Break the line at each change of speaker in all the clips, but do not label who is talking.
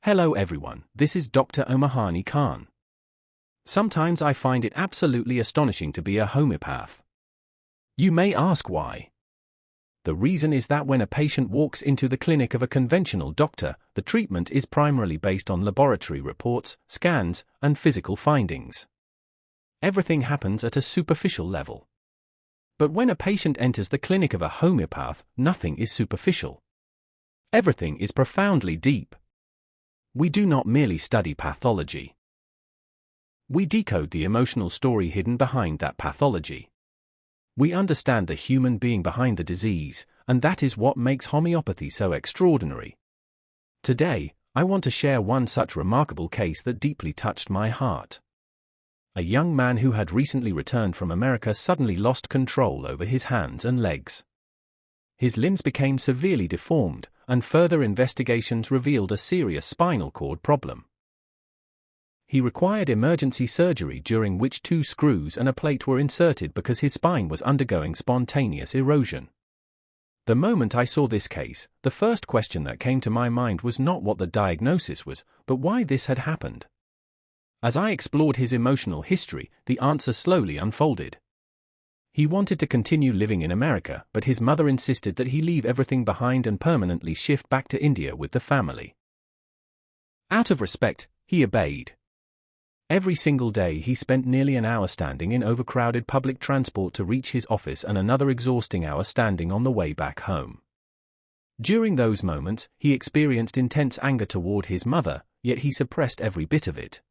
Hello everyone, this is Dr. Omahani Khan. Sometimes I find it absolutely astonishing to be a homeopath. You may ask why. The reason is that when a patient walks into the clinic of a conventional doctor, the treatment is primarily based on laboratory reports, scans, and physical findings. Everything happens at a superficial level. But when a patient enters the clinic of a homeopath, nothing is superficial. Everything is profoundly deep. We do not merely study pathology. We decode the emotional story hidden behind that pathology. We understand the human being behind the disease, and that is what makes homeopathy so extraordinary. Today, I want to share one such remarkable case that deeply touched my heart. A young man who had recently returned from America suddenly lost control over his hands and legs. His limbs became severely deformed, and further investigations revealed a serious spinal cord problem. He required emergency surgery during which 2 screws and a plate were inserted because his spine was undergoing spontaneous erosion. The moment I saw this case, the first question that came to my mind was not what the diagnosis was, but why this had happened. As I explored his emotional history, the answer slowly unfolded. He wanted to continue living in America, but his mother insisted that he leave everything behind and permanently shift back to India with the family. Out of respect, he obeyed. Every single day he spent nearly an hour standing in overcrowded public transport to reach his office and another exhausting hour standing on the way back home. During those moments, he experienced intense anger toward his mother, yet he suppressed every bit of it.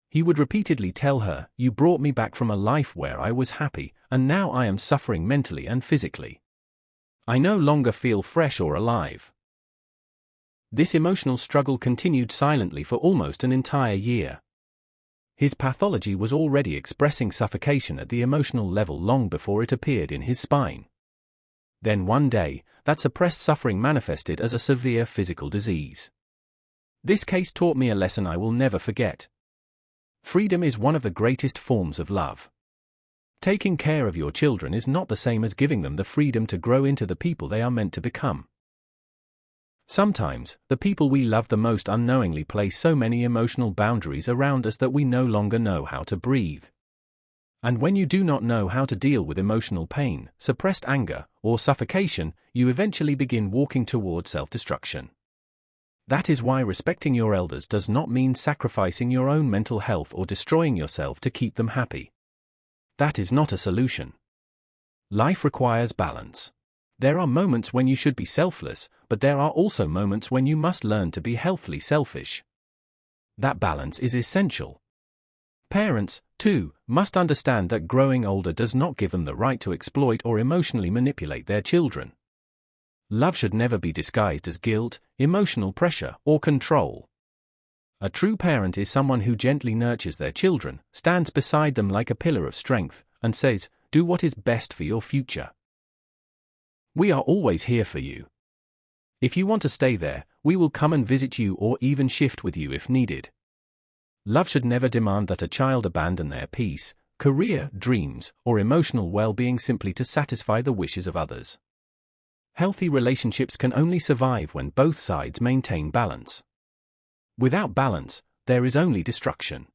He would repeatedly tell her, "You brought me back from a life where I was happy, and now I am suffering mentally and physically. I no longer feel fresh or alive." This emotional struggle continued silently for almost an entire year. His pathology was already expressing suffocation at the emotional level long before it appeared in his spine. Then one day, that suppressed suffering manifested as a severe physical disease. This case taught me a lesson I will never forget. Freedom is one of the greatest forms of love. Taking care of your children is not the same as giving them the freedom to grow into the people they are meant to become. Sometimes, the people we love the most unknowingly place so many emotional boundaries around us that we no longer know how to breathe. And when you do not know how to deal with emotional pain, suppressed anger, or suffocation, you eventually begin walking toward self-destruction. That is why respecting your elders does not mean sacrificing your own mental health or destroying yourself to keep them happy. That is not a solution. Life requires balance. There are moments when you should be selfless, but there are also moments when you must learn to be healthily selfish. That balance is essential. Parents, too, must understand that growing older does not give them the right to exploit or emotionally manipulate their children. Love should never be disguised as guilt, emotional pressure, or control. A true parent is someone who gently nurtures their children, stands beside them like a pillar of strength, and says, "Do what is best for your future. We are always here for you. If you want to stay there, we will come and visit you or even shift with you if needed." Love should never demand that a child abandon their peace, career, dreams, or emotional well-being simply to satisfy the wishes of others. Healthy relationships can only survive when both sides maintain balance. Without balance, there is only destruction.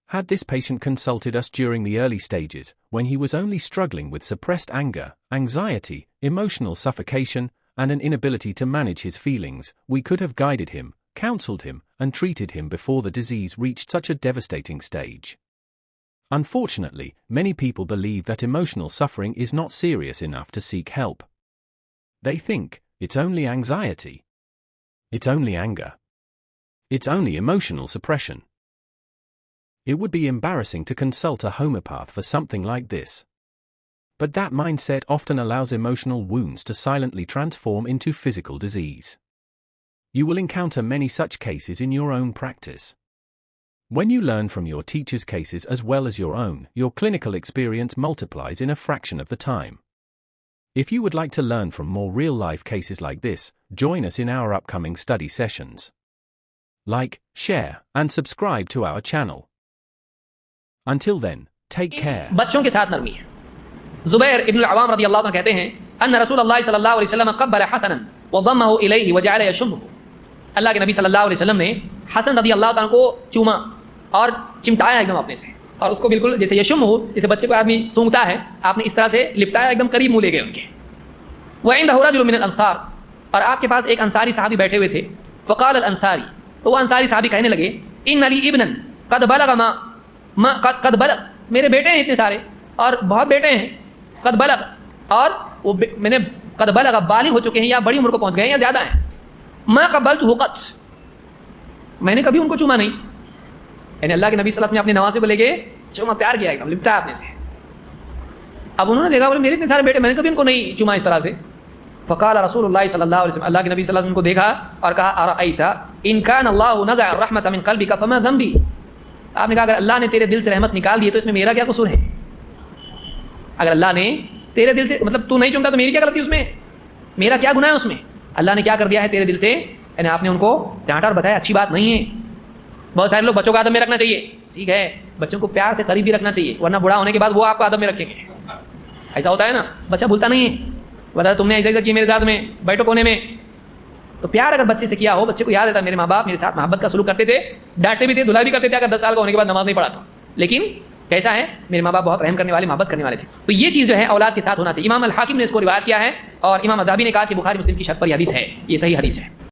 Had this patient consulted us during the early stages, when he was only struggling with suppressed anger, anxiety, emotional suffocation, and an inability to manage his feelings, we could have guided him, counseled him, and treated him before the disease reached such a devastating stage. Unfortunately, many people believe that emotional suffering is not serious enough to seek help. They think, it's only anxiety. It's only anger. It's only emotional suppression. It would be embarrassing to consult a homeopath for something like this. But that mindset often allows emotional wounds to silently transform into physical disease. You will encounter many such cases in your own practice. When you learn from your teacher's cases as well as your own, your clinical experience multiplies in a fraction of the time. If you would like to learn from more real-life cases like this, join us in our upcoming study sessions. Like, share, and subscribe to our channel. Until then, take care.
बच्चों के साथ नरमी है। ज़ुबैर इब्न अल-अवाम रज़ियल्लाहु अन्हु कहते हैं अन्न रसूलुल्लाह सल्लल्लाहु अलैहि वसल्लम क़ब्बल हसनन व दम्महु इलैहि व जअल यशुम्मुहु। اللہ کے نبی صلی اللہ علیہ وسلم نے حسن رضی اللہ تعالیٰ کو چوما اور چمٹایا ایک دم اپنے سے, اور اس کو بالکل جیسے یشم ہو, جیسے بچے کو آدمی سونگتا ہے, آپ نے اس طرح سے لپٹایا, ایک دم قریب منہ لے گئے ان کے. وعنده رجل من الانصار, اور آپ کے پاس ایک انصاری صحابی بیٹھے ہوئے تھے. فقال الانصاری, تو وہ انصاری صحابی کہنے لگے, ان علی ابنا قد بلغ ما قد بلغ, میرے بیٹے ہیں اتنے سارے اور بہت بیٹے ہیں. قد بلغ, اور وہ میں نے قد بلغ بالغ ہو چکے ہیں یا بڑی عمر کو پہنچ گئے ہیں یا زیادہ ہیں. ما قبلته قط, میں نے کبھی ان کو چوما نہیں. یعنی اللہ کے نبی صلی اللہ علیہ وسلم نے اپنے نواسے کو لے کے چوما, پیار کیا, ایک دم لپٹا اپنے سے. اب انہوں نے دیکھا بولے میرے اتنے سارے بیٹے, میں نے کبھی ان کو نہیں چوما اس طرح سے. فقال رسول اللہ صلی اللہ علیہ وسلم, اللہ کے نبی صلی اللہ علیہ وسلم کو دیکھا اور کہا ارأیت ان کان اللہ نزع الرحمۃ من قلبک فما ذنبی, آپ نے کہا اگر اللہ نے تیرے دل سے رحمت نکال دی تو اس میں میرا کیا قصور ہے. اگر اللہ نے تیرے دل سے, مطلب تو نہیں چومتا تو میری کیا غلطی اس میں, میرا کیا گناہ ہے اس میں. اللہ نے کیا کر دیا ہے تیرے دل سے, یعنی آپ نے ان کو ڈانٹا اور بتایا اچھی بات نہیں ہے. بہت سارے لوگ بچوں کو ادب میں رکھنا چاہیے, ٹھیک ہے, بچوں کو پیار سے قریب بھی رکھنا چاہیے, ورنہ بوڑھا ہونے کے بعد وہ آپ کو ادب میں رکھیں گے. ایسا ہوتا ہے نا, بچہ بھولتا نہیں ہے, بتا تم نے ایسا ایسا کیا میرے ساتھ میں, بیٹھو کونے میں. تو پیار اگر بچے سے کیا ہو, بچے کو یاد رہتا ہے میرے ماں باپ میرے ساتھ محبت کا سلوک کرتے تھے, ڈانٹتے بھی تھے, دھلا بھی کرتے تھے اگر 10 سال کا ہونے کے بعد نماز نہیں پڑھا تو, لیکن کیسا ہے میرے ماں باپ بہت رحم کرنے والے, محبت کرنے والے تھے. تو یہ چیز جو ہے اولاد کے ساتھ ہونا چاہیے. امام الحاکم نے اس کو روایت کیا ہے, اور امام ادھابی نے کہا کہ بخاری مسلم کی شرط پر یہ حدیث ہے, یہ صحیح حدیث ہے.